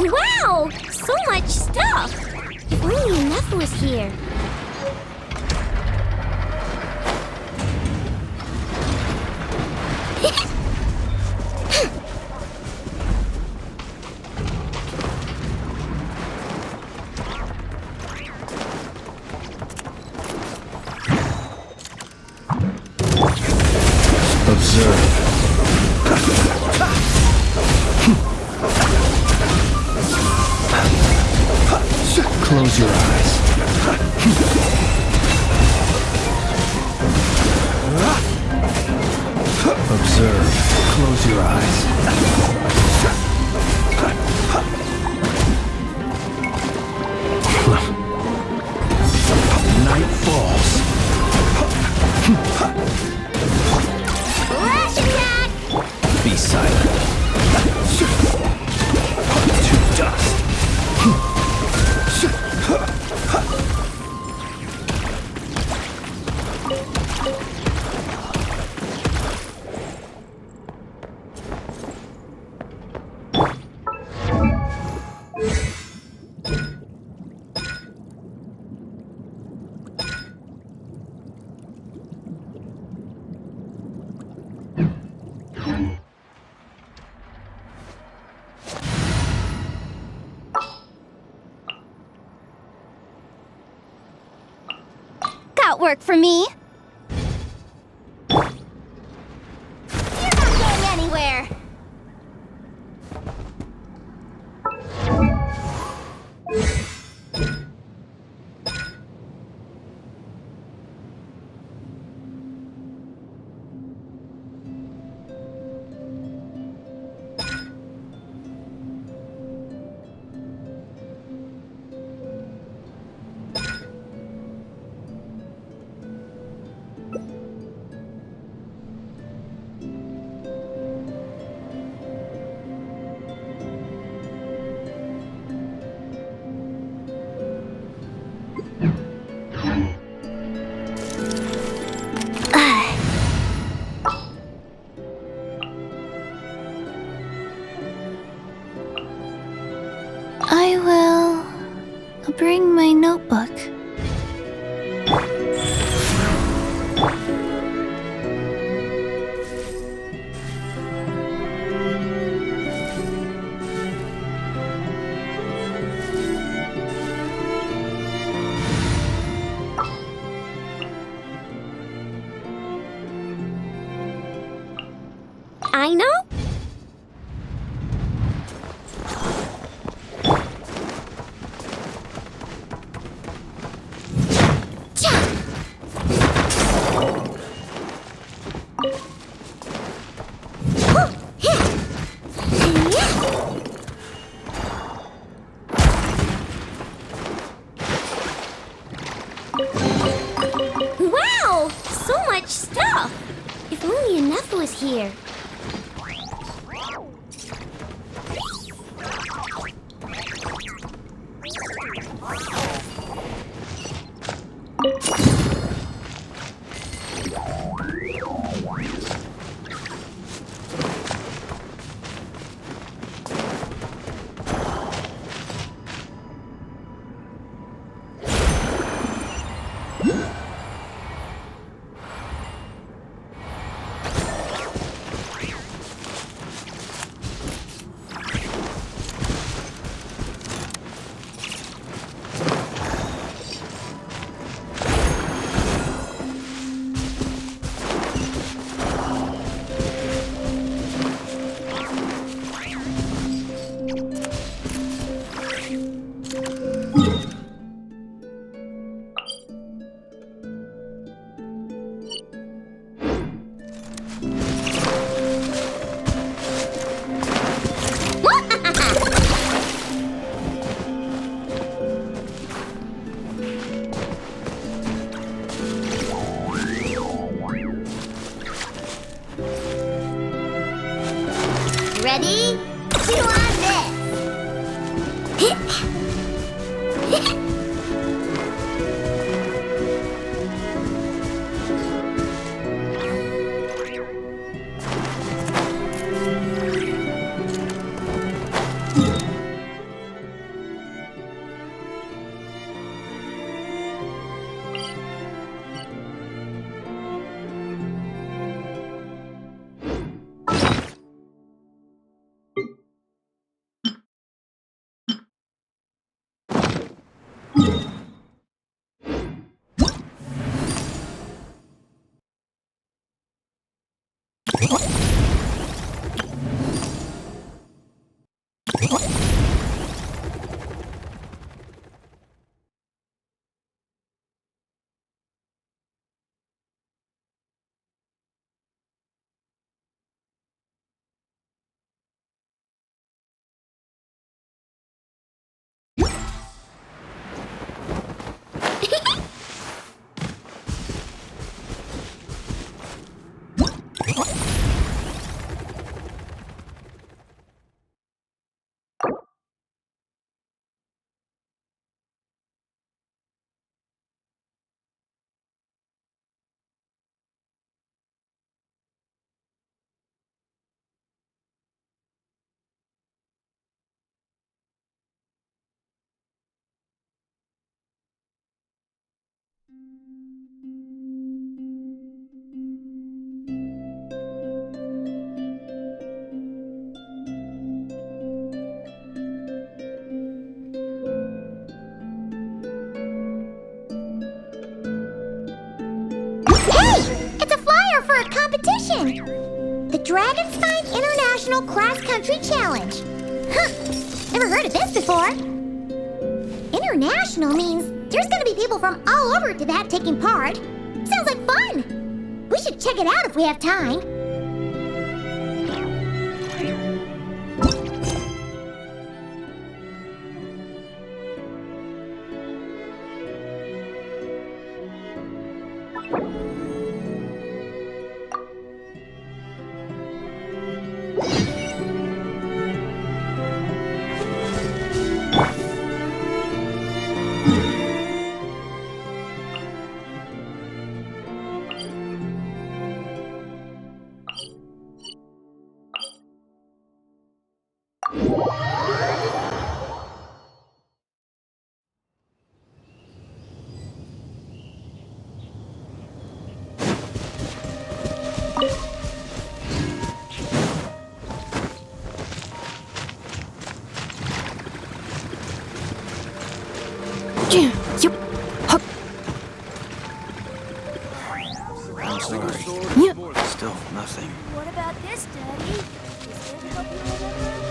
Wow! So much stuff! If only enough was here. Observe. Close your eyes. Observe. Close your eyes. Night falls. Flash attack! Be silent. To dust. Got work for me. You're not going anywhere. I will bring my notebook. I know. If only enough was here. Ready? Chew on this! The Dragonstein International Cross Country Challenge. Huh, never heard of this before. International means there's gonna be people from all over to that taking part. Sounds like fun. We should check it out if we have time. I'm sorry. Still nothing. What about this, Daddy? Is there help you remember?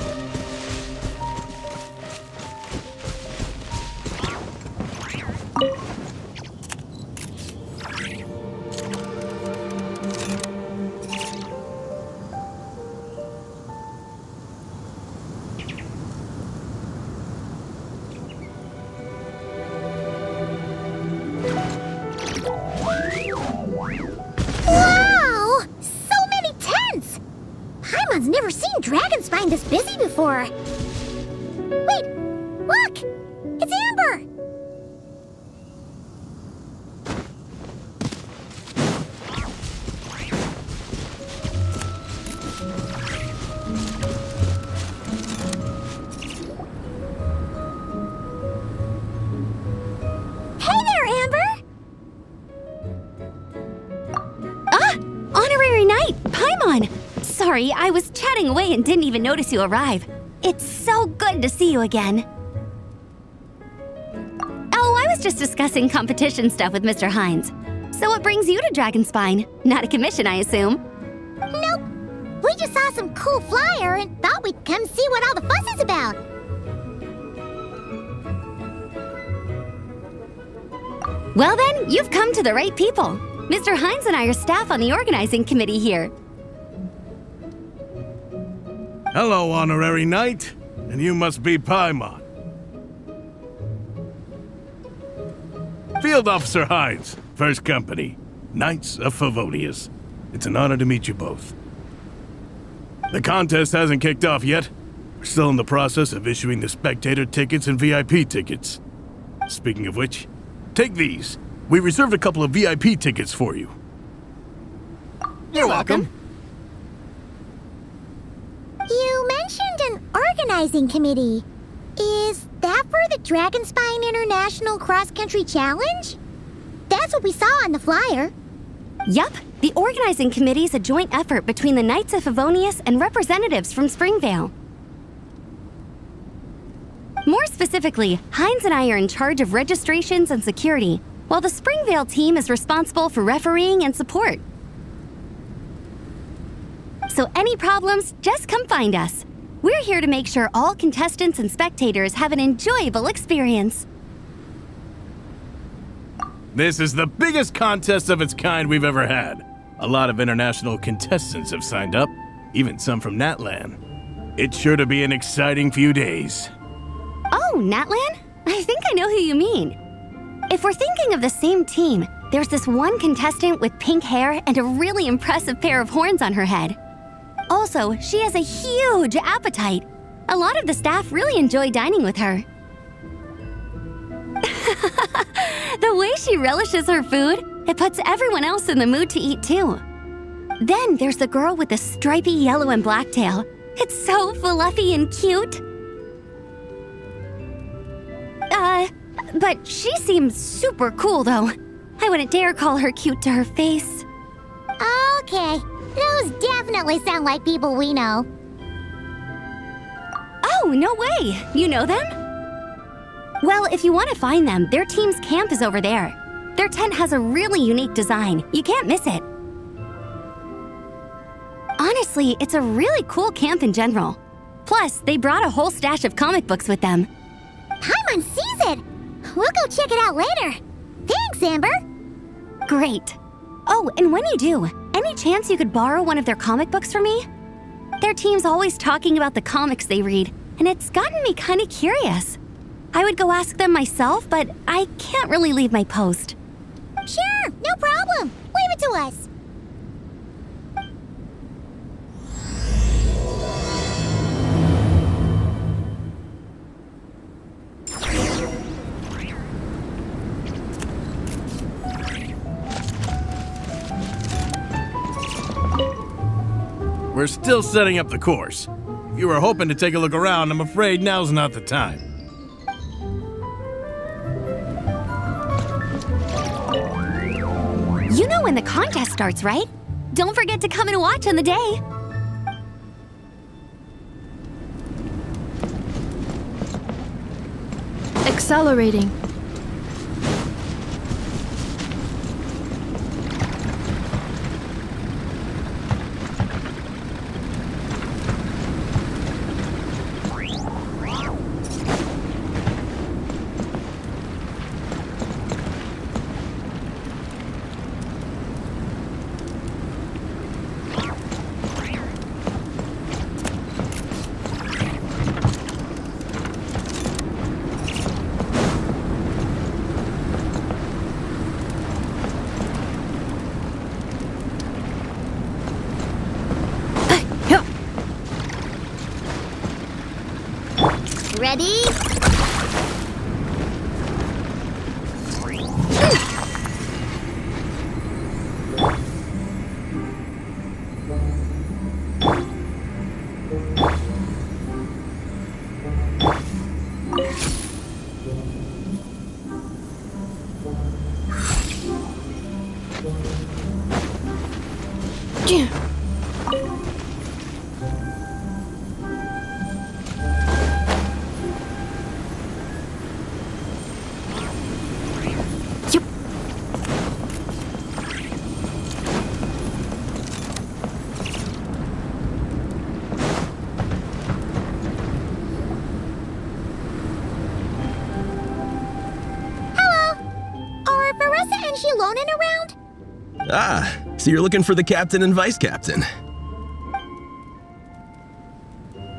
Paimon's never seen Dragonspine this busy before. Wait, look! It's Amber! Hey there, Amber! Honorary Knight, Paimon! Sorry, I was chatting away and didn't even notice you arrive. It's so good to see you again. Oh, I was just discussing competition stuff with Mr. Hines. So what brings you to Dragonspine? Not a commission, I assume? Nope. We just saw some cool flyer and thought we'd come see what all the fuss is about. Well then, you've come to the right people. Mr. Hines and I are staff on the organizing committee here. Hello, Honorary Knight. And you must be Paimon. Field Officer Hines, First Company, Knights of Favonius. It's an honor to meet you both. The contest hasn't kicked off yet. We're still in the process of issuing the spectator tickets and VIP tickets. Speaking of which, take these. We reserved a couple of VIP tickets for you. You're welcome. You mentioned an organizing committee. Is that for the Dragonspine International Cross Country Challenge? That's what we saw on the flyer. Yup, the organizing committee is a joint effort between the Knights of Favonius and representatives from Springvale. More specifically, Hines and I are in charge of registrations and security, while the Springvale team is responsible for refereeing and support. So any problems, just come find us. We're here to make sure all contestants and spectators have an enjoyable experience. This is the biggest contest of its kind we've ever had. A lot of international contestants have signed up, even some from Natlan. It's sure to be an exciting few days. Oh, Natlan? I think I know who you mean. If we're thinking of the same team, there's this one contestant with pink hair and a really impressive pair of horns on her head. Also, she has a huge appetite. A lot of the staff really enjoy dining with her. The way she relishes her food, it puts everyone else in the mood to eat too. Then there's the girl with the stripy yellow and black tail. It's so fluffy and cute. But she seems super cool though. I wouldn't dare call her cute to her face. Okay, those definitely sound like people we know. Oh, no way! You know them? Well, if you want to find them, their team's camp is over there. Their tent has a really unique design. You can't miss it. Honestly, it's a really cool camp in general. Plus, they brought a whole stash of comic books with them. Paimon sees it! We'll go check it out later. Thanks, Amber! Great. Oh, and when you do, any chance you could borrow one of their comic books from me? Their team's always talking about the comics they read, and it's gotten me kind of curious. I would go ask them myself, but I can't really leave my post. Sure, no problem. Leave it to us. We're still setting up the course. If you were hoping to take a look around, I'm afraid now's not the time. You know when the contest starts, right? Don't forget to come and watch on the day. Accelerating. Ready? Is she loaning around? Ah, so you're looking for the captain and vice captain.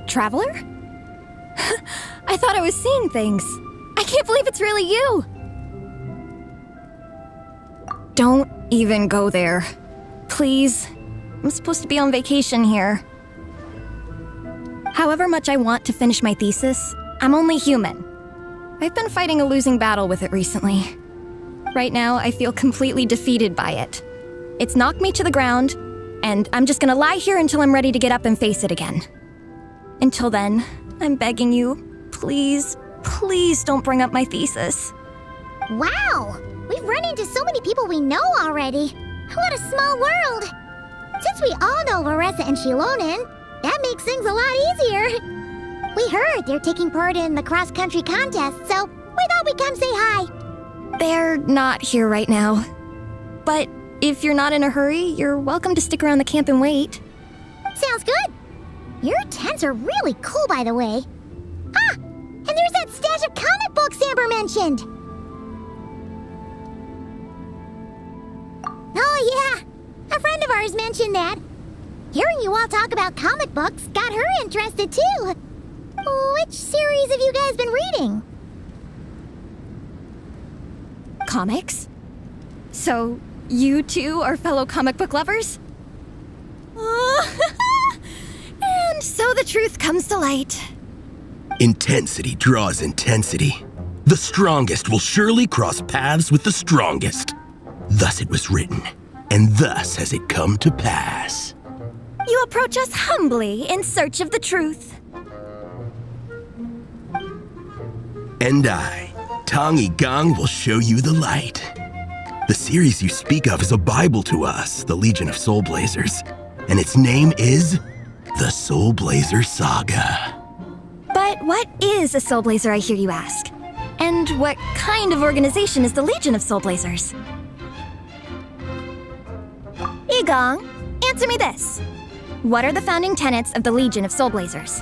Traveler? I thought I was seeing things. I can't believe it's really you. Don't even go there. Please. I'm supposed to be on vacation here. However much I want to finish my thesis, I'm only human. I've been fighting a losing battle with it recently. Right now, I feel completely defeated by it. It's knocked me to the ground, and I'm just gonna lie here until I'm ready to get up and face it again. Until then, I'm begging you, please, please don't bring up my thesis. Wow! We've run into so many people we know already. What a small world! Since we all know Varessa and Shilonen, that makes things a lot easier. We heard they're taking part in the cross-country contest, so we thought we'd come say hi. They're not here right now. But if you're not in a hurry, you're welcome to stick around the camp and wait. Sounds good. Your tents are really cool, by the way. Ah! And there's that stash of comic books Amber mentioned! Oh yeah! A friend of ours mentioned that. Hearing you all talk about comic books got her interested too. Which series have you guys been reading? Comics? So, you two are fellow comic book lovers? And so the truth comes to light. Intensity draws intensity. The strongest will surely cross paths with the strongest. Thus it was written, and thus has it come to pass. You approach us humbly in search of the truth. And I, Tong Gang, will show you the light. The series you speak of is a Bible to us, the Legion of Soulblazers, and its name is the Soulblazer Saga. But what is a Soulblazer, I hear you ask? And what kind of organization is the Legion of Soulblazers? Igong, answer me this. What are the founding tenets of the Legion of Soulblazers?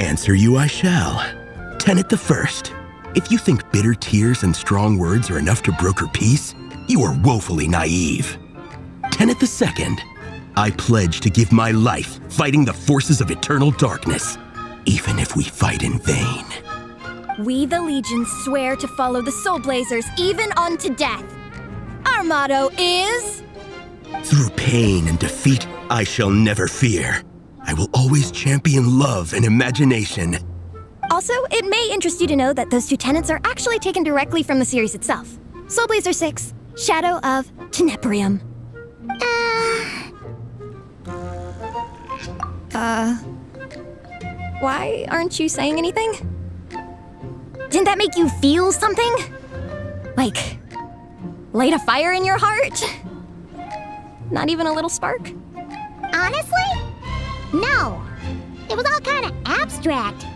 Answer you I shall. Tenet the first. If you think bitter tears and strong words are enough to broker peace, you are woefully naive. Tenet the second. I pledge to give my life fighting the forces of eternal darkness, even if we fight in vain. We, the Legion, swear to follow the Soulblazers even unto death. Our motto is... Through pain and defeat, I shall never fear. I will always champion love and imagination. Also, it may interest you to know that those two tenets are actually taken directly from the series itself. Soulblazer 6, Shadow of Tenebrium. Why aren't you saying anything? Didn't that make you feel something? Like, light a fire in your heart? Not even a little spark? Honestly? No. It was all kind of abstract.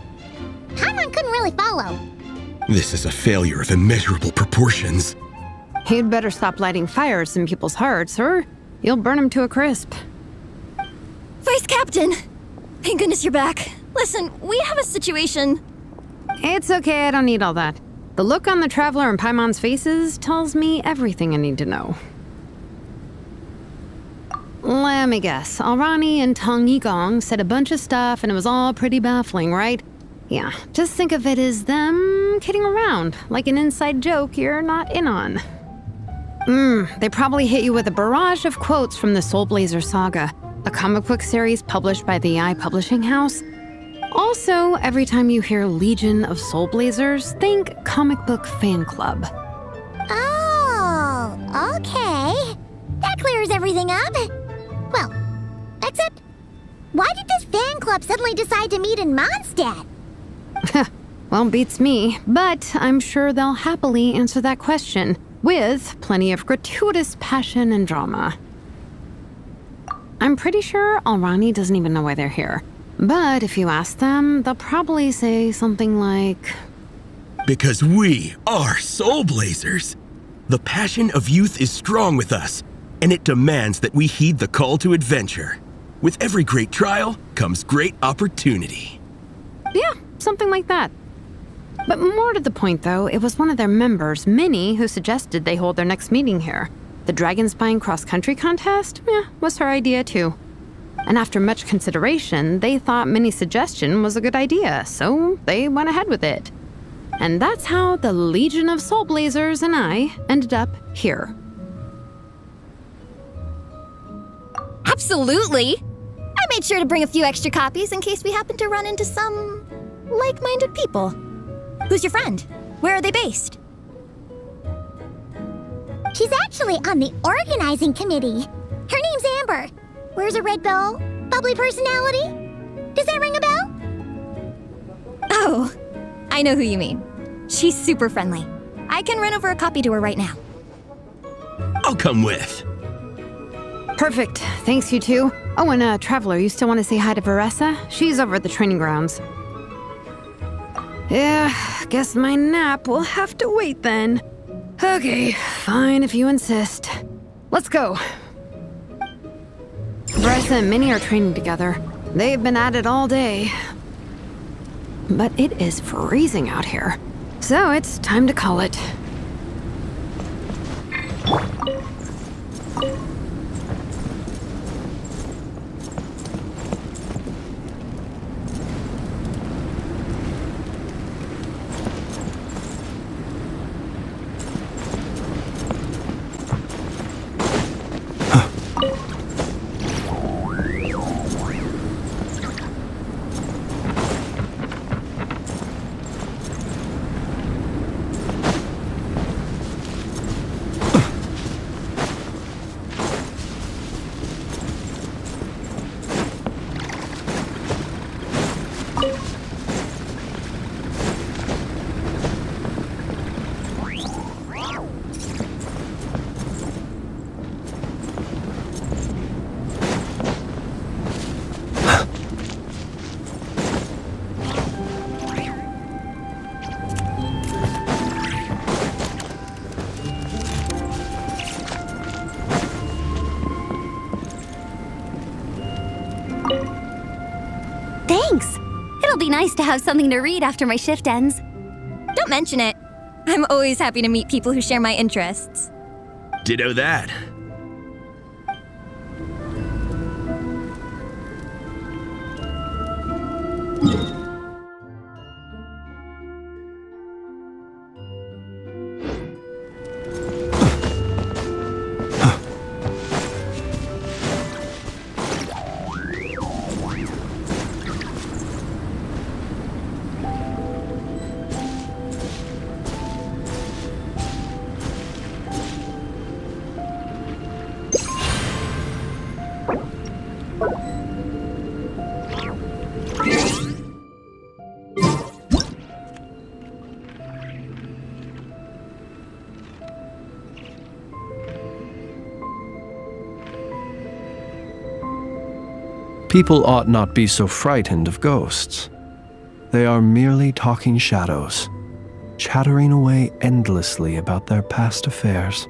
Hanron couldn't really follow. This is a failure of immeasurable proportions. You'd better stop lighting fires in people's hearts, or you'll burn them to a crisp. Vice Captain! Thank goodness you're back. Listen, we have a situation. It's okay, I don't need all that. The look on the Traveler and Paimon's faces tells me everything I need to know. Let me guess. Alrani and Tong Yigong said a bunch of stuff and it was all pretty baffling, right? Yeah, just think of it as them kidding around, like an inside joke you're not in on. They probably hit you with a barrage of quotes from the Soulblazer Saga, a comic book series published by the Publishing House. Also, every time you hear Legion of Soulblazers, think comic book fan club. Oh, okay. That clears everything up. Well, except, why did this fan club suddenly decide to meet in Mondstadt? Well, beats me, but I'm sure they'll happily answer that question, with plenty of gratuitous passion and drama. I'm pretty sure Alrani doesn't even know why they're here. But if you ask them, they'll probably say something like, Because we are Soulblazers. The passion of youth is strong with us, and it demands that we heed the call to adventure. With every great trial comes great opportunity. yeah, something like that. But more to the point, though, it was one of their members, Minnie, who suggested they hold their next meeting here. The Dragon Spine cross-country contest? Was her idea, too. And after much consideration, they thought Minnie's suggestion was a good idea, so they went ahead with it. And that's how the Legion of Soulblazers and I ended up here. Absolutely! I made sure to bring a few extra copies in case we happen to run into some like-minded people. Who's your friend? Where are they based? She's actually on the organizing committee. Her name's Amber. Wears a red bow. Bubbly personality. Does that ring a bell? Oh, I know who you mean. She's super friendly. I can run over a copy to her right now. I'll come with. Perfect. Thanks, you two. Oh, and Traveler, you still want to say hi to Varessa? She's over at the training grounds. Yeah, guess my nap will have to wait then. Okay, fine if you insist. Let's go. Varessa and Minnie are training together. They've been at it all day. But it is freezing out here. So it's time to call it. Thanks. It'll be nice to have something to read after my shift ends. Don't mention it. I'm always happy to meet people who share my interests. Ditto that. People ought not be so frightened of ghosts. They are merely talking shadows, chattering away endlessly about their past affairs.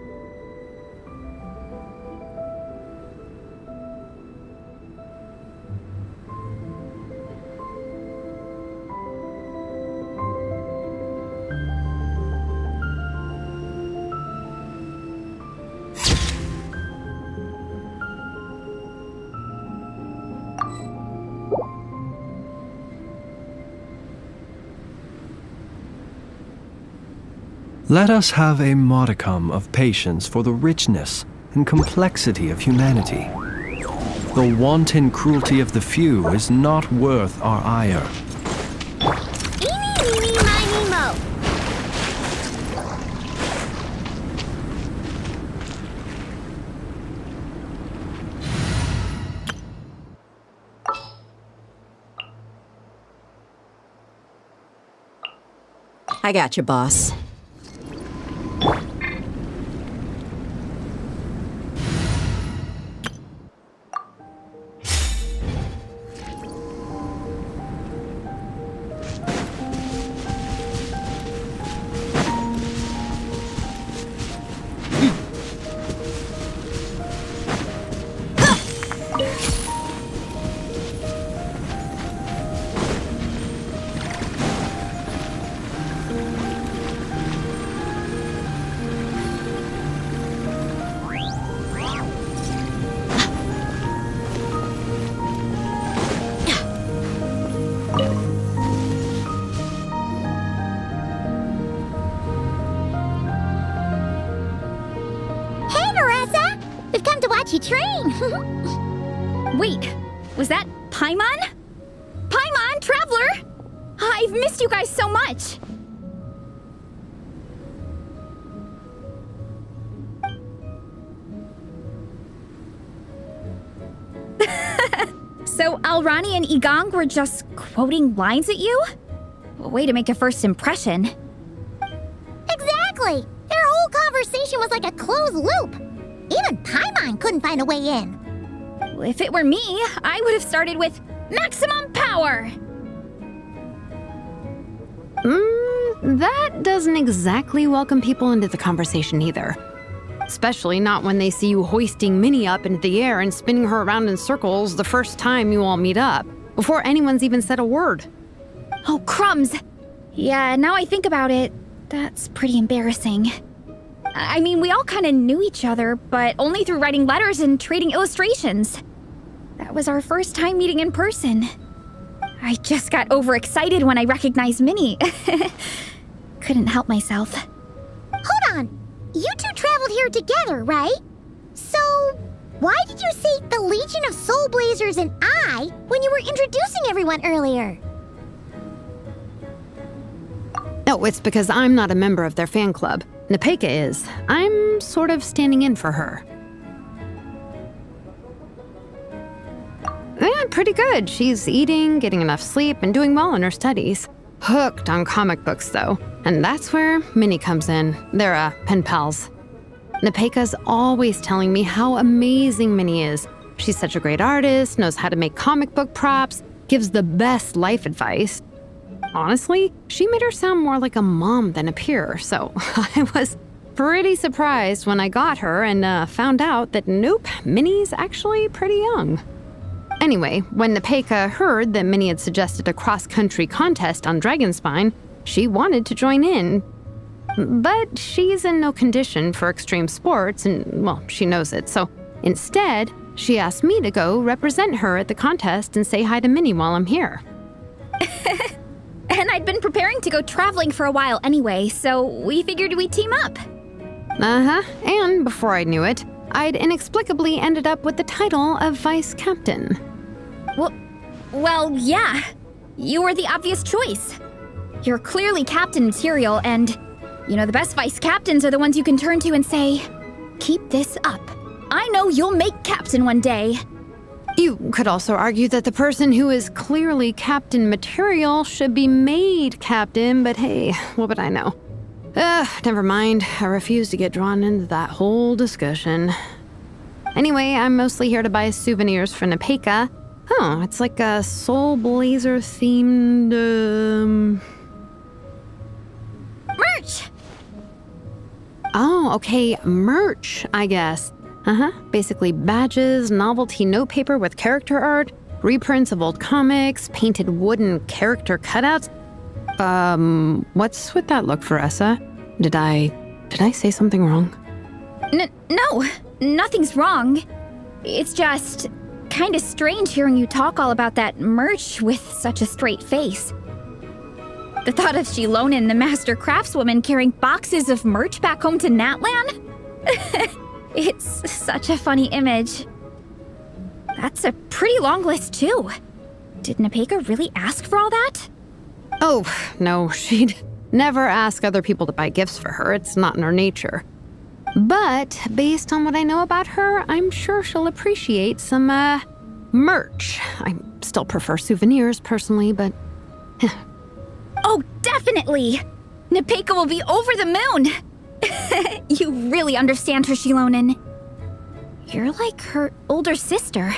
Let us have a modicum of patience for the richness and complexity of humanity. The wanton cruelty of the few is not worth our ire. I got you, boss. Hey, Marissa! We've come to watch you train. Wait, was that Paimon? Paimon, Traveler! I've missed you guys so much! So Alrani and Igong were just quoting lines at you? Way to make a first impression. Exactly! Their whole conversation was like a closed loop. Even Paimon couldn't find a way in. If it were me, I would have started with maximum power! That doesn't exactly welcome people into the conversation either. Especially not when they see you hoisting Minnie up into the air and spinning her around in circles the first time you all meet up, before anyone's even said a word. Oh, crumbs! Yeah, now I think about it, that's pretty embarrassing. I mean, we all kind of knew each other, but only through writing letters and trading illustrations. That was our first time meeting in person. I just got overexcited when I recognized Minnie. Couldn't help myself. Hold on. You two traveled here together, right? So, why did you say the Legion of Soulblazers and I when you were introducing everyone earlier? No, it's because I'm not a member of their fan club. Nepeka is. I'm sort of standing in for her. Yeah, pretty good. She's eating, getting enough sleep, and doing well in her studies. Hooked on comic books, though. And that's where Minnie comes in. They're, pen pals. Nepeka's always telling me how amazing Minnie is. She's such a great artist, knows how to make comic book props, gives the best life advice. Honestly, she made her sound more like a mom than a peer, so I was pretty surprised when I got her and found out that nope, Minnie's actually pretty young. Anyway, when Nepeka heard that Minnie had suggested a cross-country contest on Dragonspine, she wanted to join in. But she's in no condition for extreme sports, and, well, she knows it, so instead, she asked me to go represent her at the contest and say hi to Minnie while I'm here. And I'd been preparing to go traveling for a while anyway, so we figured we'd team up. And before I knew it, I'd inexplicably ended up with the title of vice captain. Well, yeah. You were the obvious choice. You're clearly captain material, and, you know, the best vice captains are the ones you can turn to and say, keep this up. I know you'll make captain one day. You could also argue that the person who is clearly captain material should be made captain, but hey, what would I know? Never mind. I refuse to get drawn into that whole discussion. Anyway, I'm mostly here to buy souvenirs for Nepeka. Oh, it's like a Soulblazer themed, Merch! Oh, okay, merch, I guess. Basically badges, novelty notepaper with character art, reprints of old comics, painted wooden character cutouts. What's with that look, Veressa? Did I say something wrong? No, nothing's wrong. It's just kind of strange hearing you talk all about that merch with such a straight face. The thought of Shilonin, the master craftswoman, carrying boxes of merch back home to Natlan? It's such a funny image. That's a pretty long list, too. Did Nepeka really ask for all that? Oh, no, she'd never ask other people to buy gifts for her. It's not in her nature. But based on what I know about her, I'm sure she'll appreciate some, merch. I still prefer souvenirs, personally, but... Oh, definitely! Nepeka will be over the moon! You really understand her, Shilonen. You're like her older sister.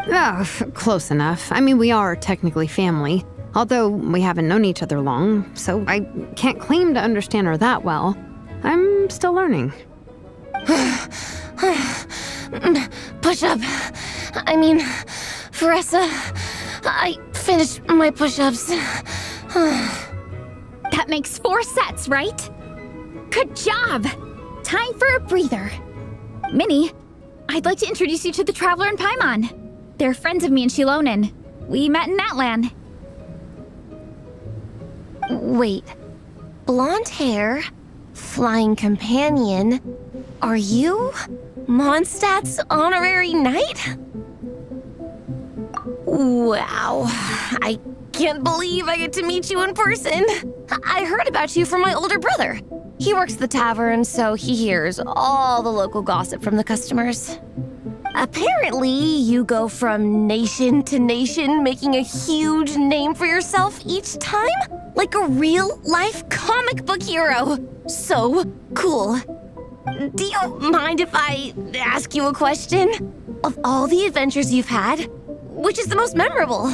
Oh, close enough. I mean, we are technically family, although we haven't known each other long, so I can't claim to understand her that well. I'm still learning. Push-up. I mean, Veressa, I finished my push-ups. That makes 4 sets, right? Good job! Time for a breather. Minnie, I'd like to introduce you to the Traveler and Paimon. They're friends of me and Shilonen. We met in Natlan. Wait. Blonde hair, flying companion. Are you Mondstadt's honorary knight? Wow. I can't believe I get to meet you in person. I heard about you from my older brother. He works at the tavern, so he hears all the local gossip from the customers. Apparently, you go from nation to nation, making a huge name for yourself each time? Like a real-life comic book hero. So cool. Do you mind if I ask you a question? Of all the adventures you've had, which is the most memorable?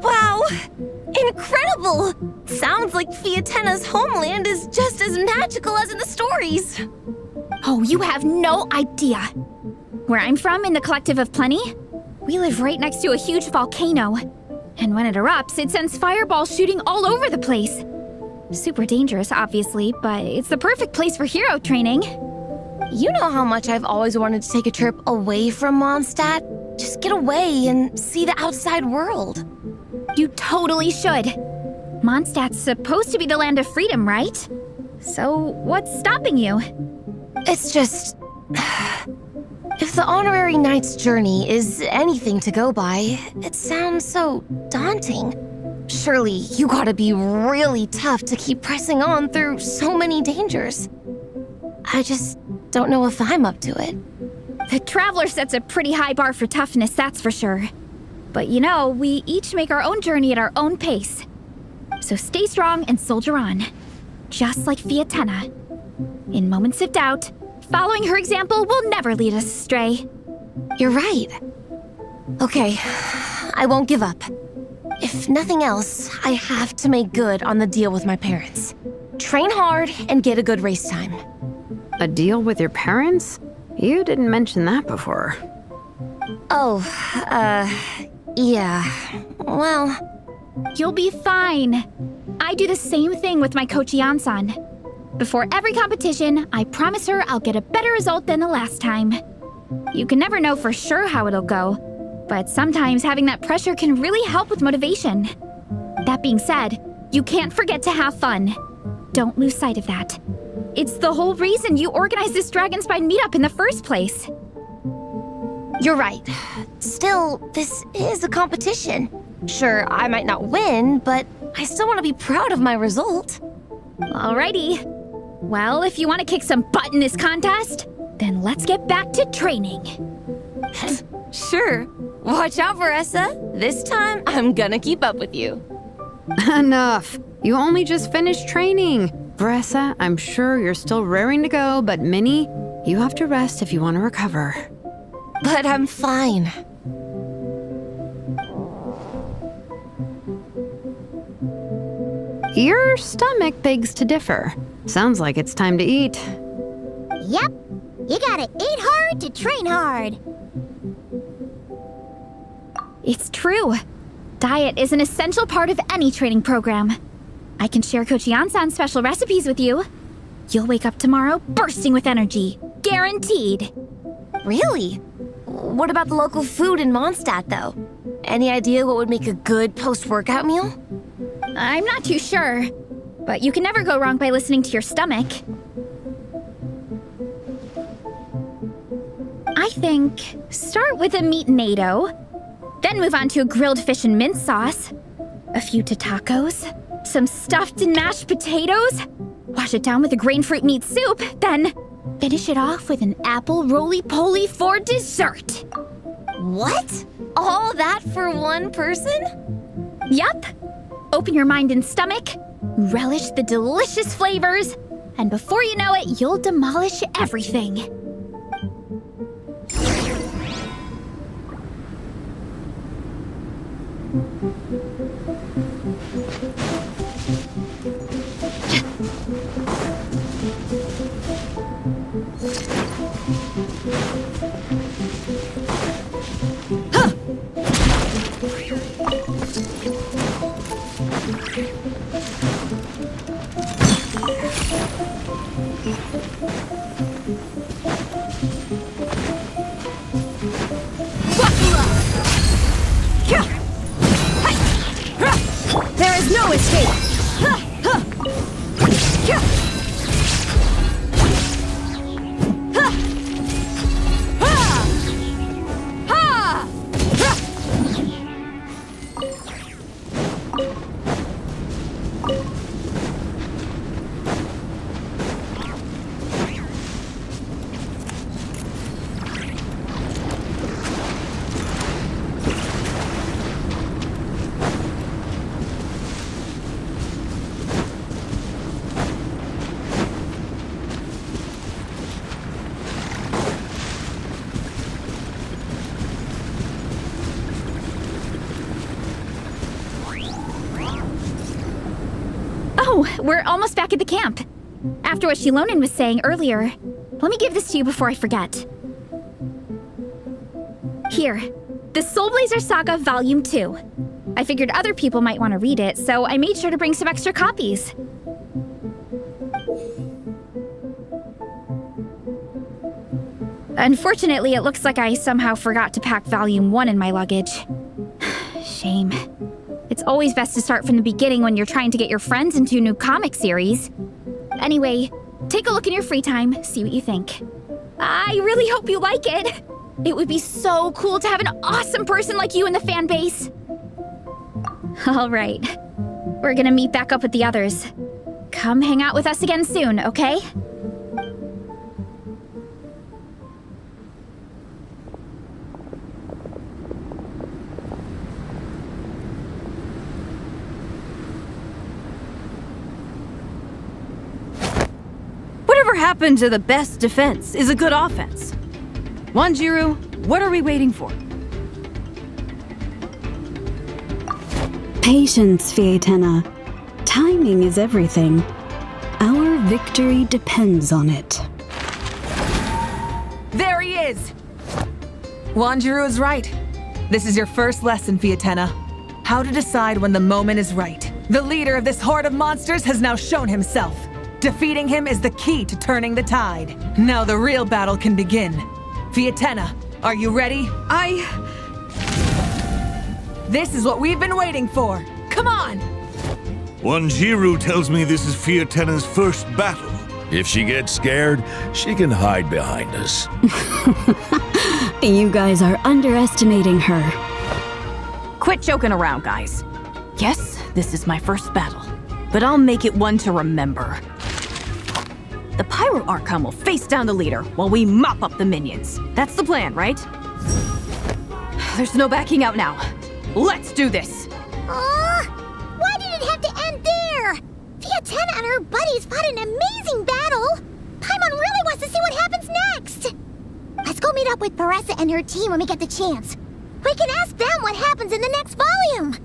Wow! Incredible! Sounds like Fiatenna's homeland is just as magical as in the stories. Oh, you have no idea. Where I'm from, in the Collective of Plenty, we live right next to a huge volcano. And when it erupts, it sends fireballs shooting all over the place. Super dangerous, obviously, but it's the perfect place for hero training. You know how much I've always wanted to take a trip away from Mondstadt? Just get away and see the outside world. You totally should. Mondstadt's supposed to be the land of freedom, right? So what's stopping you? It's just... If the honorary knight's journey is anything to go by, it sounds so daunting. Surely you gotta be really tough to keep pressing on through so many dangers. I just don't know if I'm up to it. The Traveler sets a pretty high bar for toughness, that's for sure. But you know, we each make our own journey at our own pace. So stay strong and soldier on. Just like Fiatenna. In moments of doubt, following her example will never lead us astray. You're right. Okay, I won't give up. If nothing else, I have to make good on the deal with my parents. Train hard and get a good race time. A deal with your parents? You didn't mention that before. Oh, yeah. Well, You'll be fine. I do the same thing with my coach Yan-san. Before every competition, I promise her I'll get a better result than the last time. You can never know for sure how it'll go, but sometimes having that pressure can really help with motivation. That being said, you can't forget to have fun. Don't lose sight of that. It's the whole reason you organized this Dragonspine meetup in the first place. you're right. Still, this is a competition. Sure, I might not win, but I still want to be proud of my result. Alrighty. Well, if you want to kick some butt in this contest, then let's get back to training. Sure. Watch out, Veressa. This time, I'm gonna keep up with you. Enough. You only just finished training. Veressa, I'm sure you're still raring to go, but Minnie, you have to rest if you want to recover. But I'm fine. Your stomach begs to differ. Sounds like it's time to eat. Yep. You gotta eat hard to train hard. It's true. Diet is an essential part of any training program. I can share Coach Yan-san's special recipes with you. You'll wake up tomorrow bursting with energy. Guaranteed. Really? What about the local food in Mondstadt, though? Any idea what would make a good post-workout meal? I'm not too sure, but you can never go wrong by listening to your stomach. I think start with a meat natto, then move on to a grilled fish and mint sauce, a few tacos, some stuffed and mashed potatoes, wash it down with a grain fruit meat soup, then finish it off with an apple roly-poly for dessert. What? All that for one person? Yup. Open your mind and stomach, relish the delicious flavors, and before you know it, you'll demolish everything. There is no escape! Oh, we're almost back at the camp. After what Shilonen was saying earlier, let me give this to you before I forget. Here, the Soulblazers Saga Volume 2. I figured other people might want to read it, so I made sure to bring some extra copies. Unfortunately, it looks like I somehow forgot to pack Volume 1 in my luggage. Shame. It's always best to start from the beginning when you're trying to get your friends into a new comic series. Anyway, take a look in your free time, see what you think. I really hope you like it. It would be so cool to have an awesome person like you in the fan base. All right, we're gonna meet back up with the others. Come hang out with us again soon, okay? Whatever happened to the best defense is a good offense? Wanjiru, what are we waiting for? Patience, Fietena. Timing is everything. Our victory depends on it. There he is! Wanjiru is right. This is your first lesson, Fietena. How to decide when the moment is right. The leader of this horde of monsters has now shown himself. Defeating him is the key to turning the tide. Now the real battle can begin. Fietena, are you ready? This is what we've been waiting for. Come on! Wanjiru tells me this is Fietena's first battle. If she gets scared, she can hide behind us. You guys are underestimating her. Quit joking around, guys. Yes, this is my first battle, but I'll make it one to remember. The Pyro Archon will face down the leader while we mop up the minions. That's the plan, right? There's no backing out now. Let's do this! Why did it have to end there? Fietena and her buddies fought an amazing battle. Paimon really wants to see what happens next. Let's go meet up with Paressa and her team when we get the chance. We can ask them what happens in the next volume.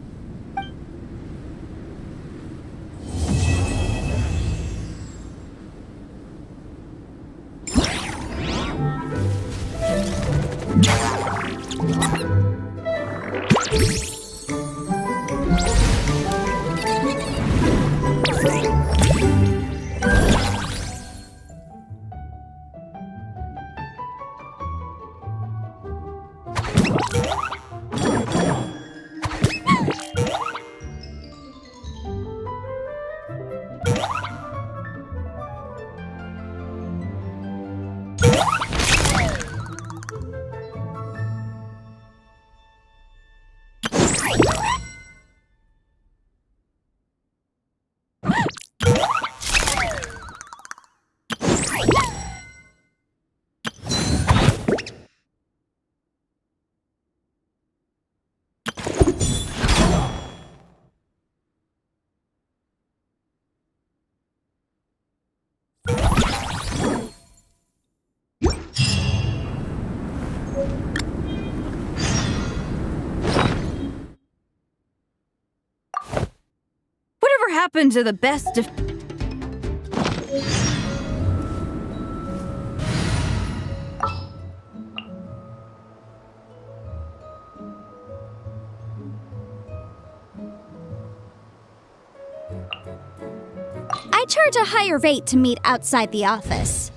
happened to the best of... I charge a higher rate to meet outside the office.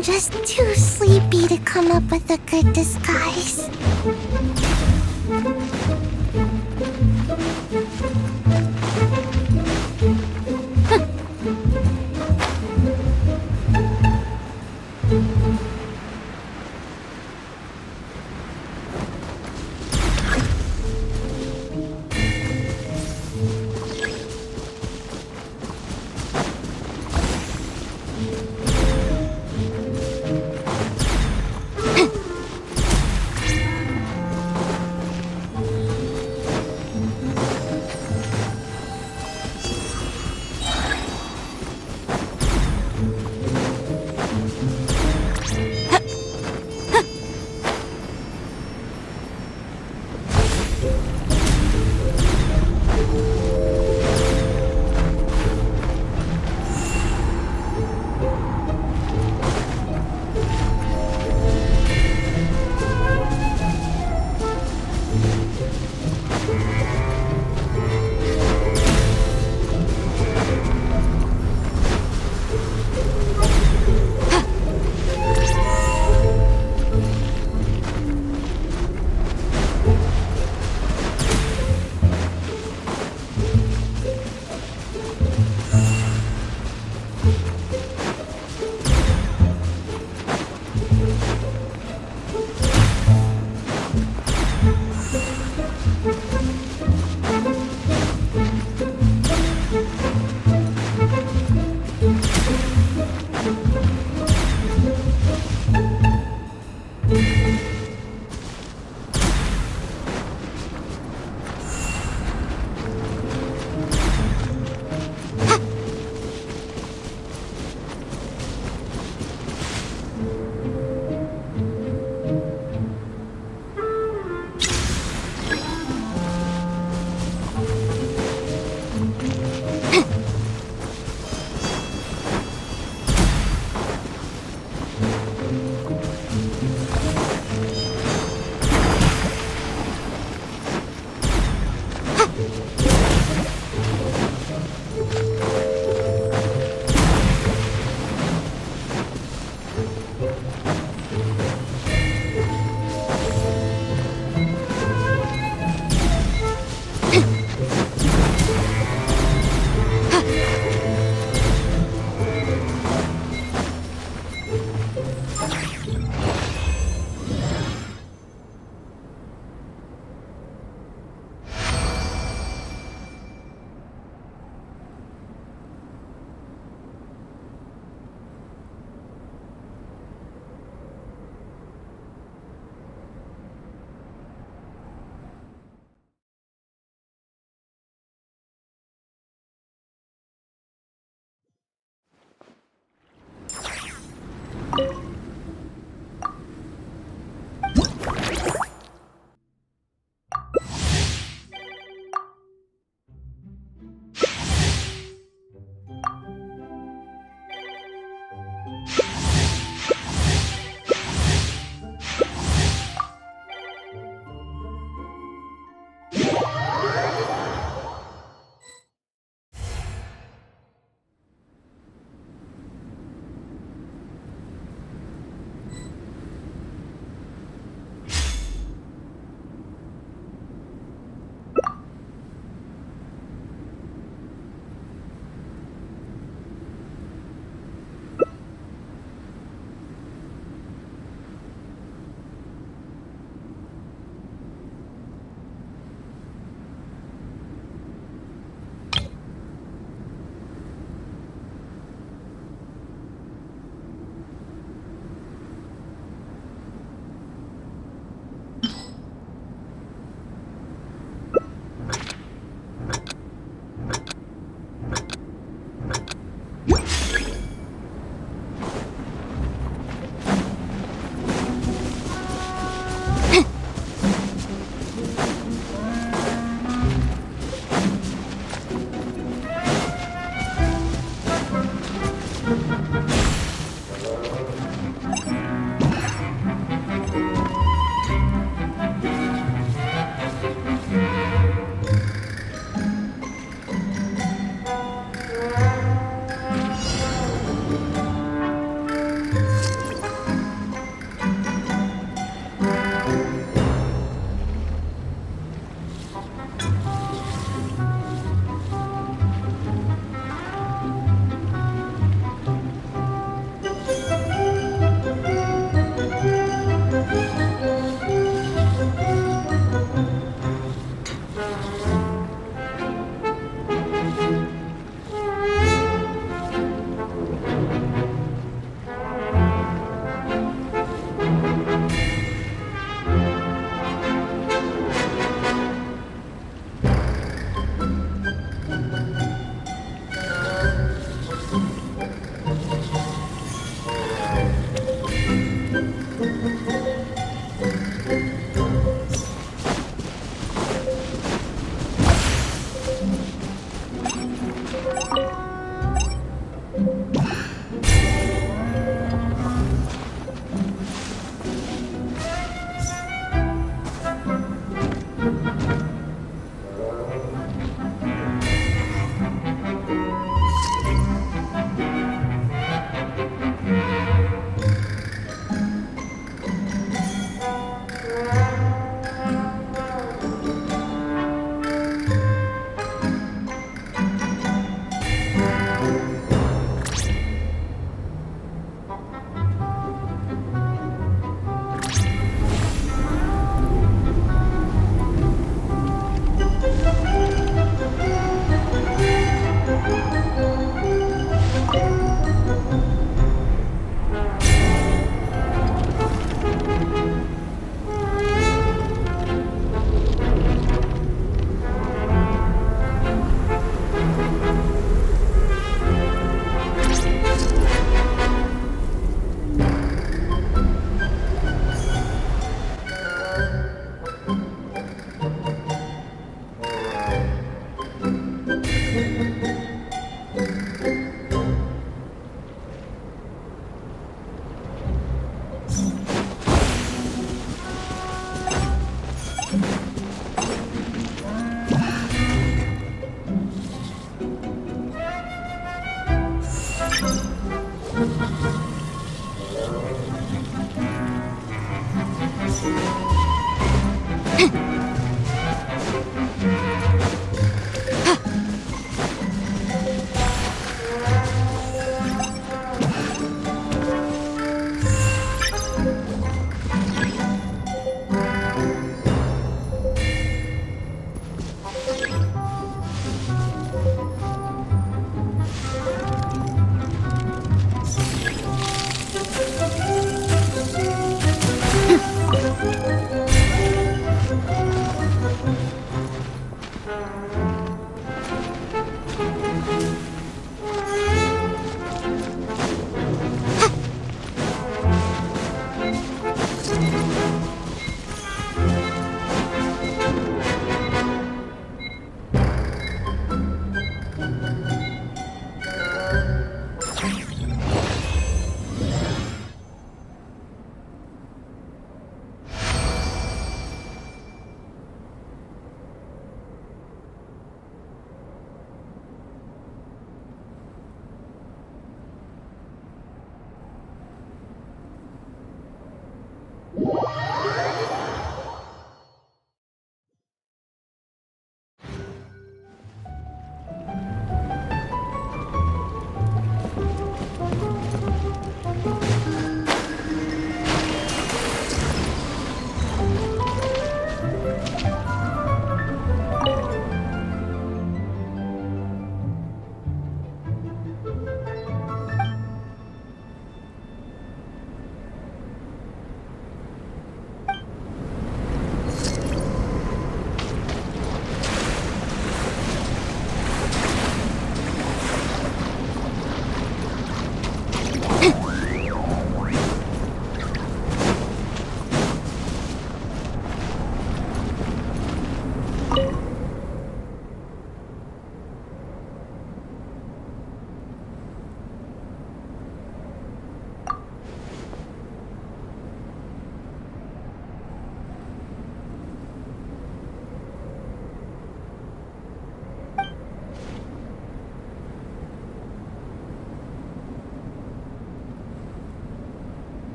I'm just too sleepy to come up with a good disguise.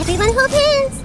Everyone hold hands.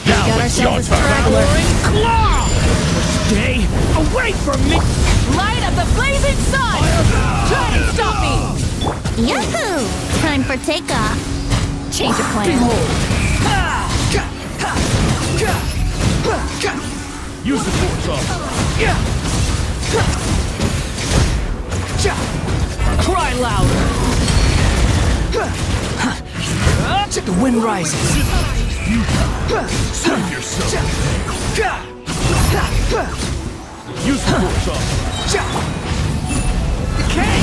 Got ourselves a straggler. Claw! Stay away from me! Light of the blazing sun! Try and stop me! Yahoo! Time for takeoff. Change of plan. Use the force off. Cry louder! The wind rises. Save yourself. Use the force off. Decay!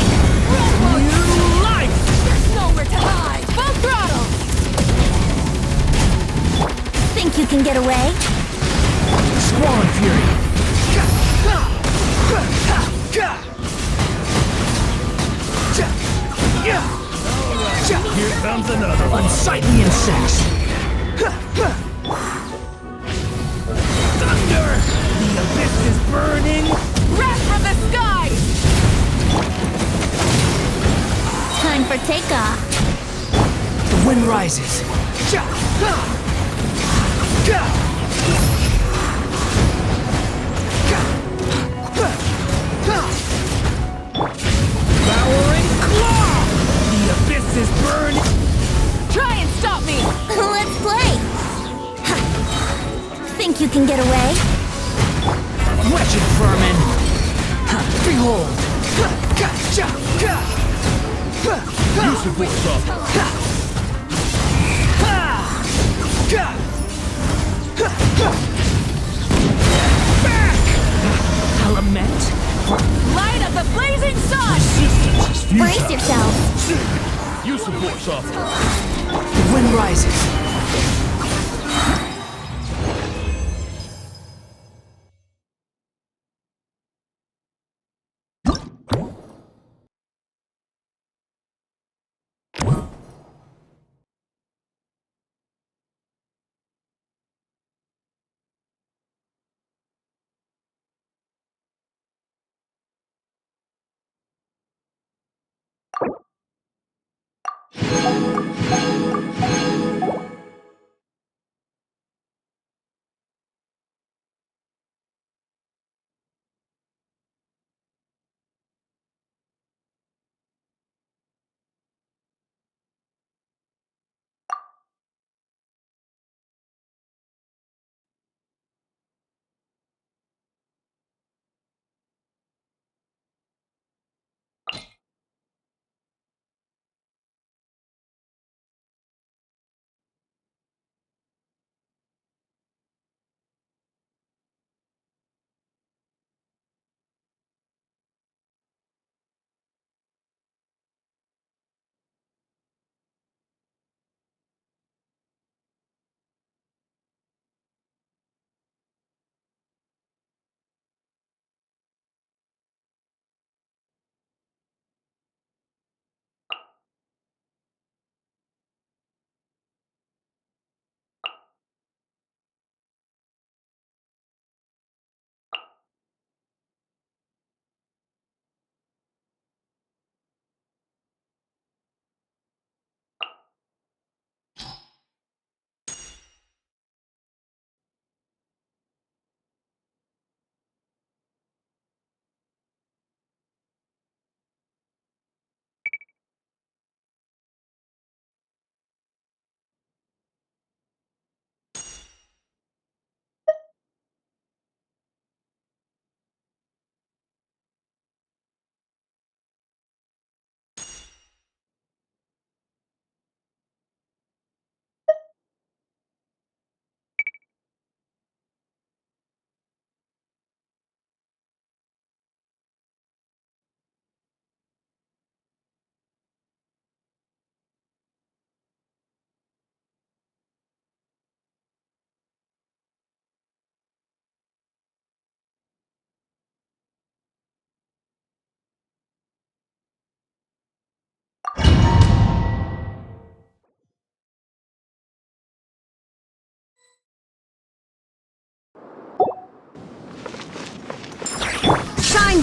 New life! There's nowhere to hide! Full throttle! Think you can get away? Squall Fury! Here comes another unsightly insects! Thunder! The abyss is burning! Wrath from the sky! Time for takeoff. The wind rises! Devouring claw! The abyss is burning! Try and stop me! Let's play. Think you can get away? Wretched vermin! Behold! Use the force off! Back! Element! Light of the blazing sun! Resistance is futile! Brace yourself. Use the force off! The wind rises.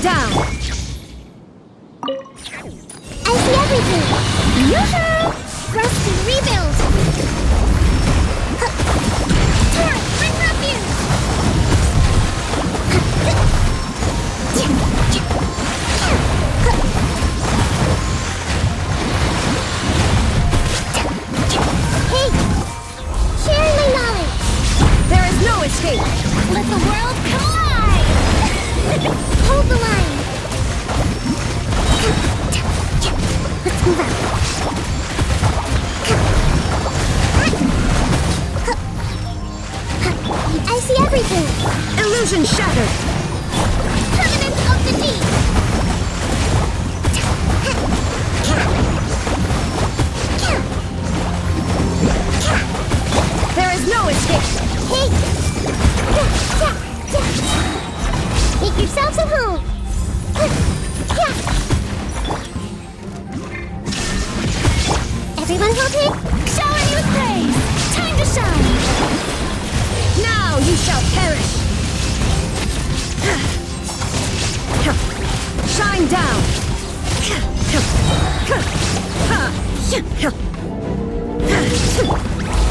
down! I see everything! Yoo-hoo! Rest and rebuild! Turret, bring refuge! Hey! Share my knowledge! There is no escape! Let the world collide! Hold the line! Let's move out. I see everything! Illusion shattered! Permanence of the deep! There is no escape! Hey! Make yourselves at home! Everyone hold it! Shower me with praise! Time to shine! Now you shall perish! Shine down!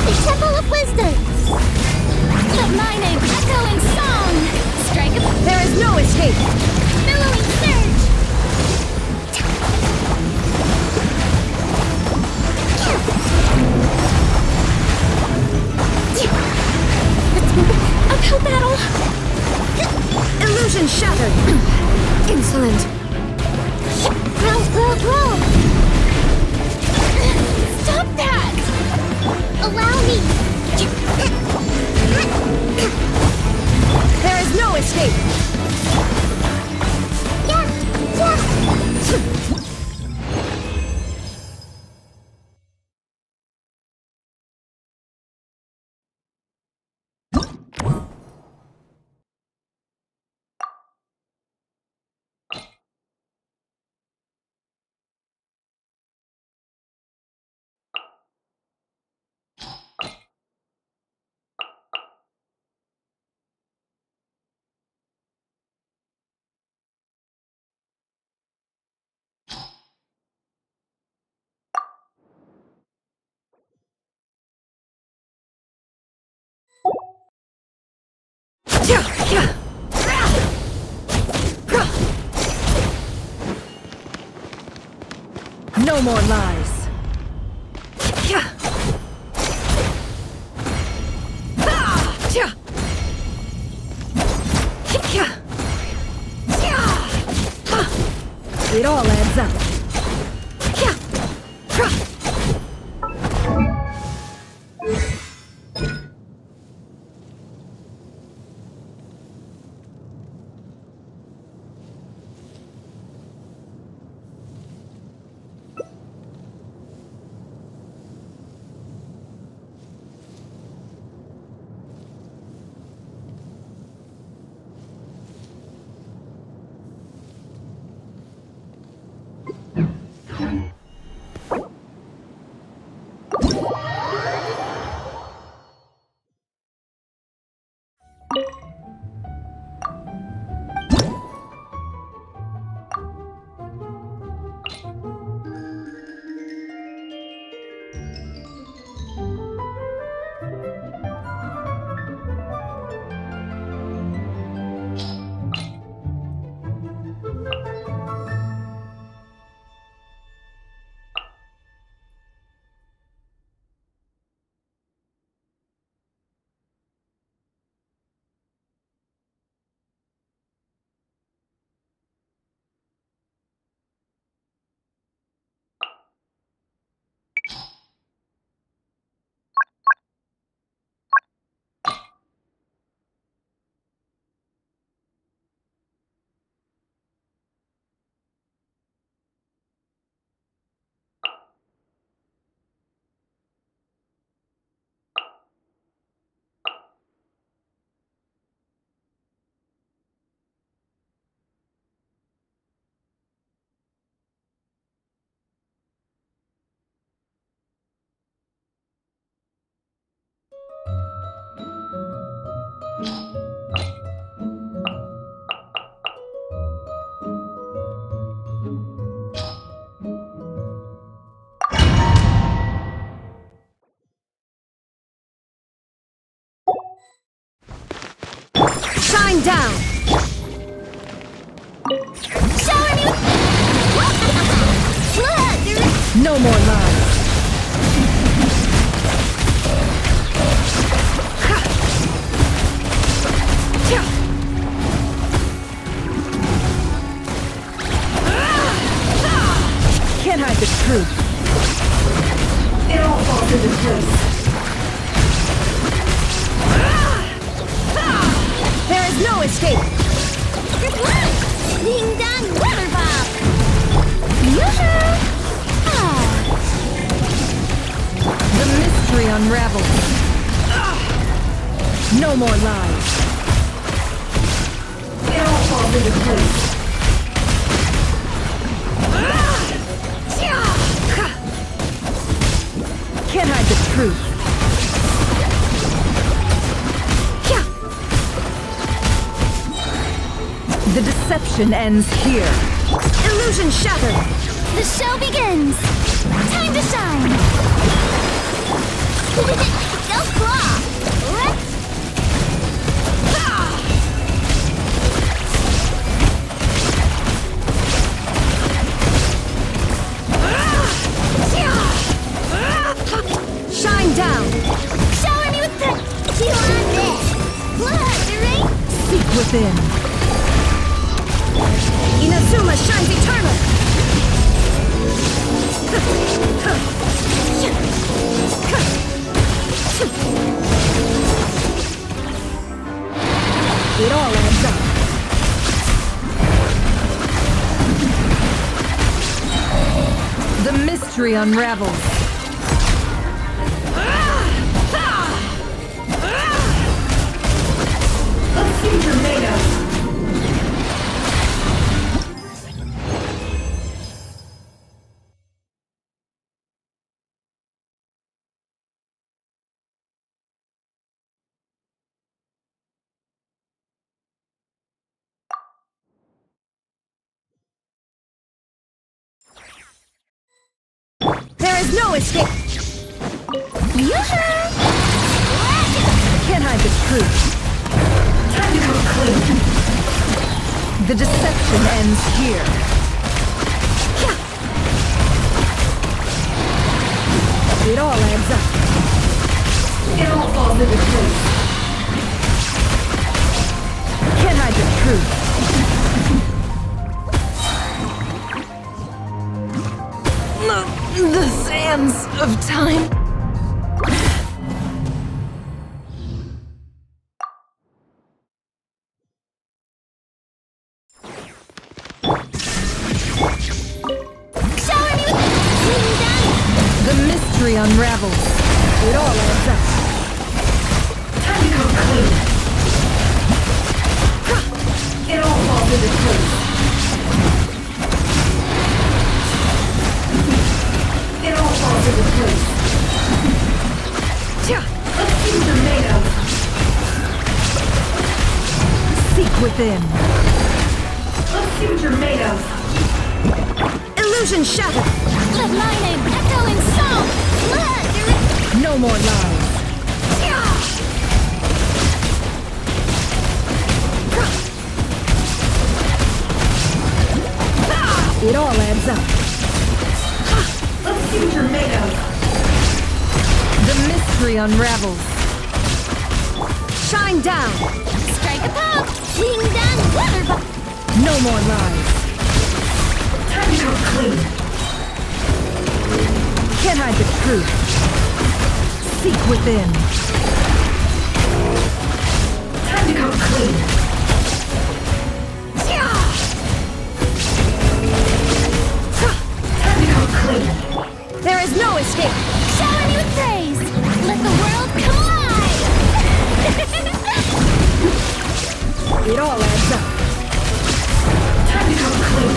The Temple of Wisdom! Let my name echo in song! Strike a... There is no escape! Billowing surge! Uphill battle! Illusion shattered! Insolent! Grow! Stop that! Allow me! There is no escape! Yeah! No more lies! It all adds up. down! No more lies. Can't hide the truth. It all falls into place. There is no escape. Ding dong, water ball. Yoo-hoo! The mystery unravels. No more lies. It all falls into place. Can't hide the truth. The deception ends here. Illusion shattered. The show begins. Time to shine. Go claw. Shine down. Show me with the... You want this? Look, right? Seek within. Inazuma shines eternal. It all adds up. The mystery unravels. Let's see what you're made of. There is no escape! Yoo-hoo! Can't hide the truth. Time to come clean. The deception ends here. It all adds up. It all falls into place. Can't hide the truth. The sands of time. The mystery unravels. It all adds up. Time to come clean. It all falls into place. It all falls into place. Let's see what you're made of. Seek within. Let's see what you're made of. Illusion shattered. Let my name echo in song. Look, No more lies. It all adds up. Let's see what you're made of. The mystery unravels. Shine down. strike a pop. Ding dong, water ball. No more lies. Time to come clean. Can't hide the truth. Seek within. Time to come clean. Time to come clean. There is no escape. Shower me with praise. Let the world come alive. It all adds up. Time to come clean.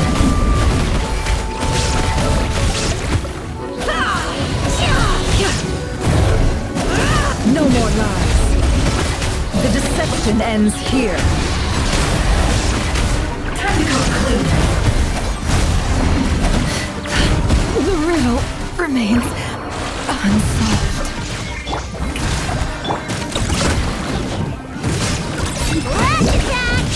No more lies. The deception ends here. Time to come clean. The riddle remains unsolved. Flash attack.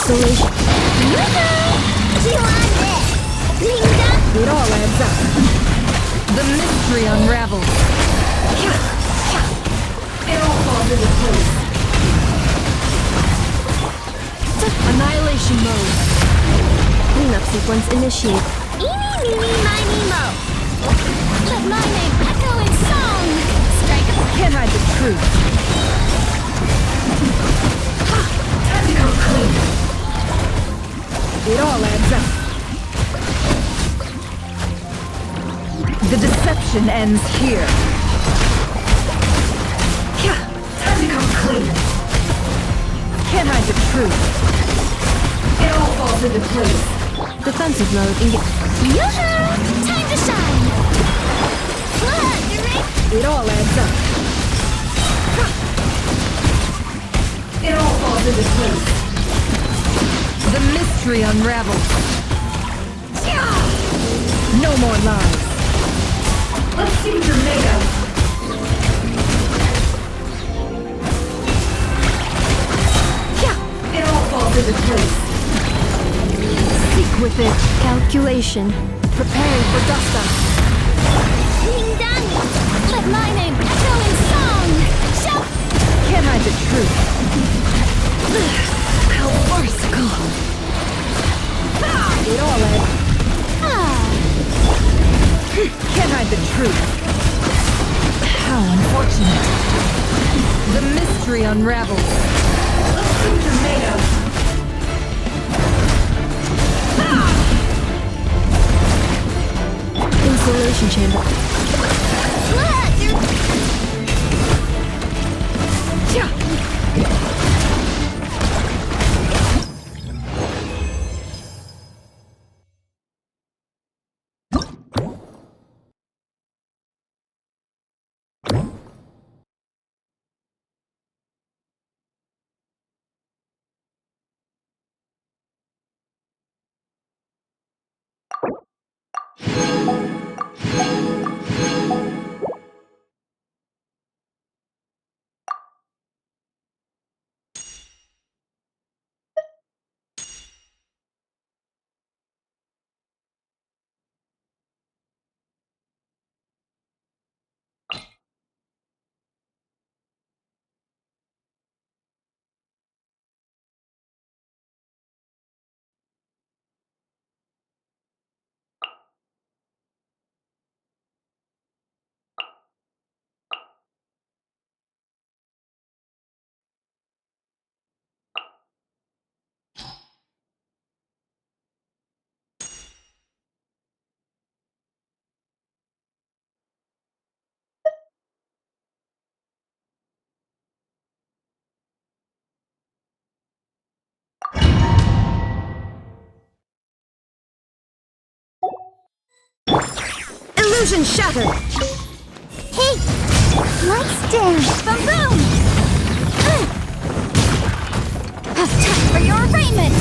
Insulation. She liked it. It all adds up. The mystery unravels. It all falls into place. Annihilation mode. Cleanup sequence initiate. Eeny, meeny, miny, mo. Let my name echo in song. Strike a Can't hide the truth. Time to come clean. It all adds up. The deception ends here. Time to come clean. Can't hide the truth. It all falls into place. Defensive mode engage. yoo-hoo! Time to shine. Look, you ready? It all adds up. It all falls into place. The mystery unravels. No more lies. Let's see what you're made of. It all falls into place. Seek with it. Calculation. Preparing for Dusta. Ding dong. Let my name echo in song. Shout. Can't hide the truth. How farcical. It all adds. Can't hide the truth. How unfortunate. The mystery unravels. Let's see what you're made of. Insulation chamber. Look, you're... Illusion shattered! Hey! Lights dim! Boom boom! Time for your arraignment!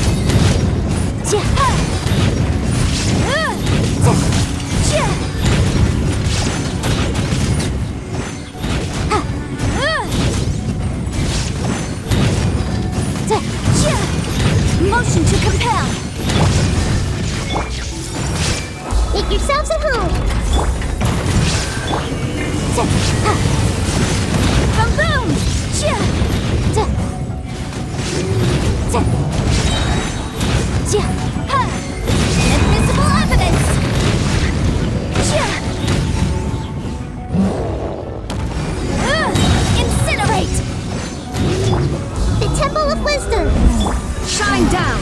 Motion to compel! Make yourselves at home! Boom boom! Invisible evidence! Incinerate! The Temple of Wisdom! Shine down!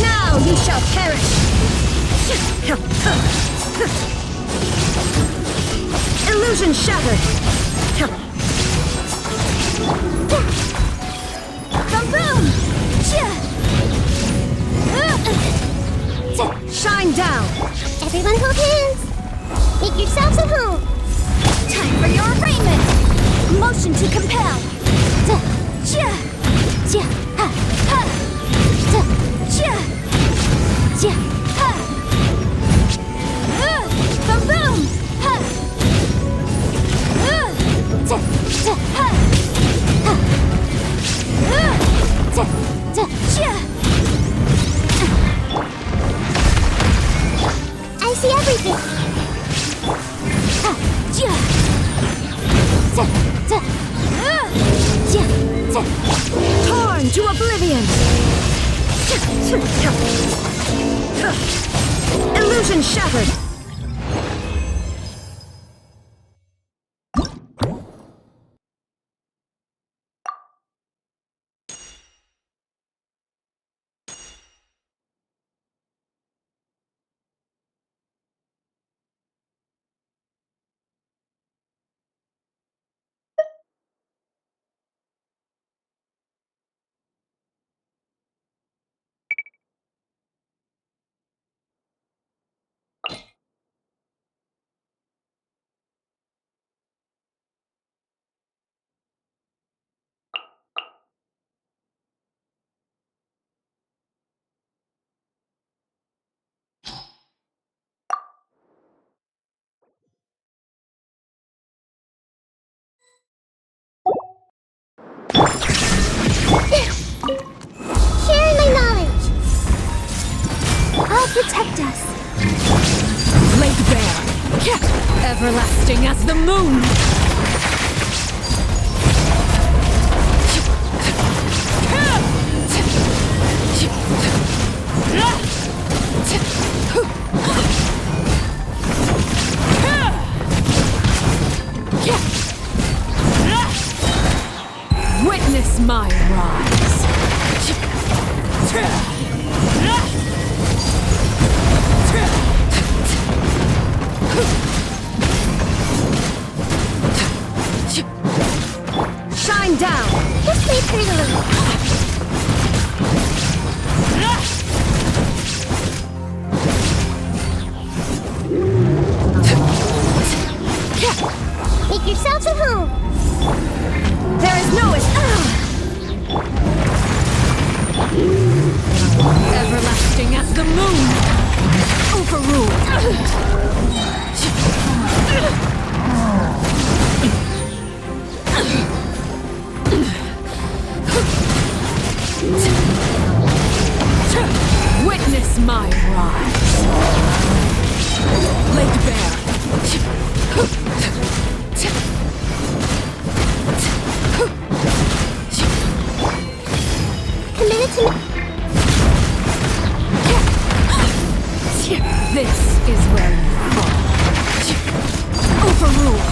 Now you shall perish! Illusion shattered! Boom boom! Shine down! Everyone hold hands! Make yourselves at home! Time for your arraignment! Motion to compel! Boom boom! Torn to oblivion! Illusion shattered! Sharing my knowledge. I'll protect us. Laid bare, everlasting as the moon. Witness my rise. Shine down! Push me through the loop. Make yourselves at home. There is no Everlasting as the moon. Overruled. Witness my rise. Laid bare. Committed to me. This is where you fall. Overruled.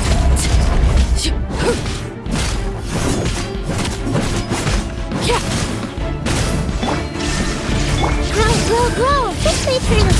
Grow. Push me through the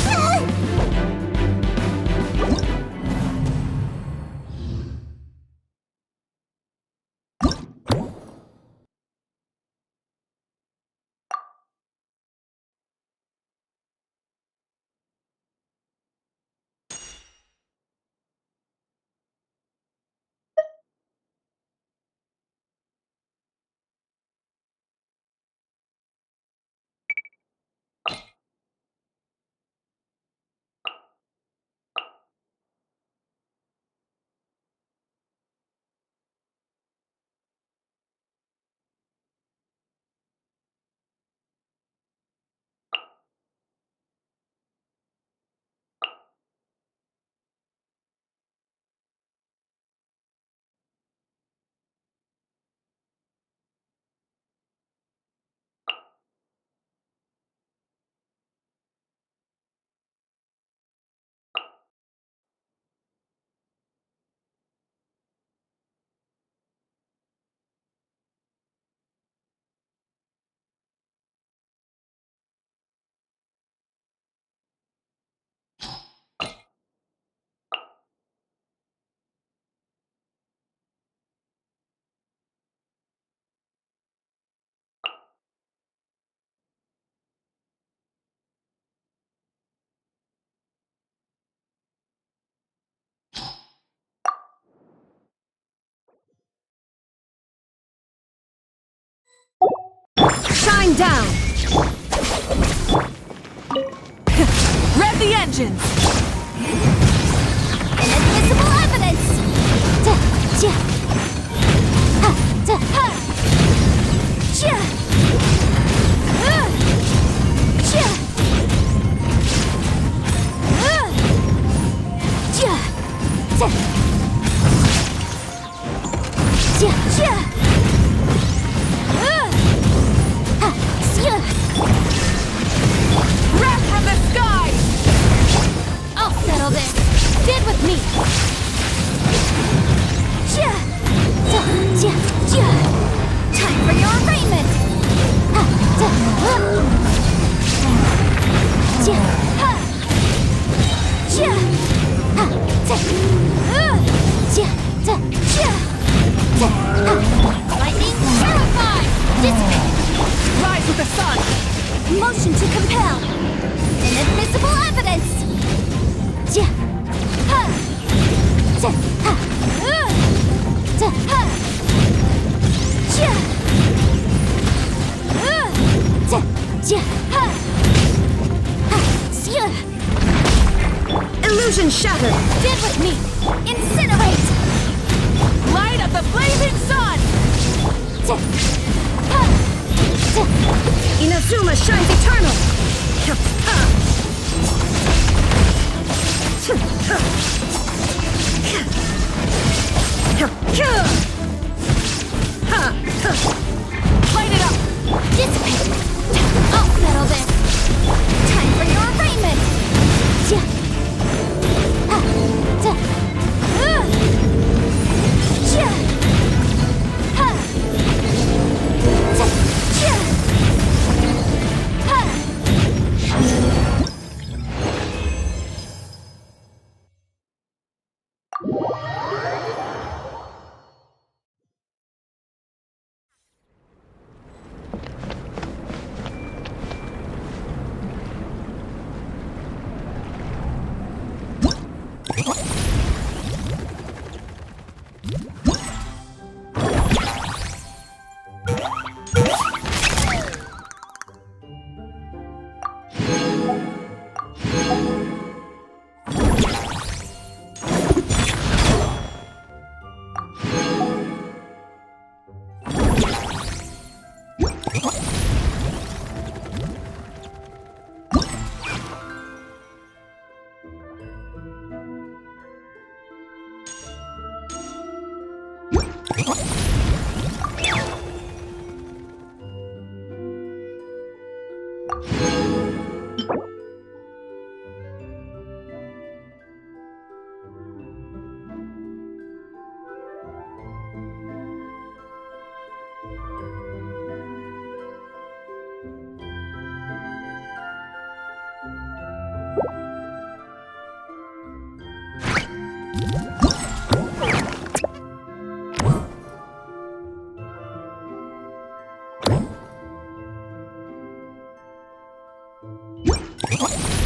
Shine down! Rev the engines! Inadmissible evidence! the sky! I'll settle this. Stand with me. Time for your arraignment. Lightning terrified. Dissipate. Rise with the sun! Motion to compel. Inadmissible evidence. Illusion shattered. Stand with me. Incinerate. Light of the blazing sun! Inazuma shines eternal. Light it up! Dissipate. I'll settle this. Time for your arraignment. What?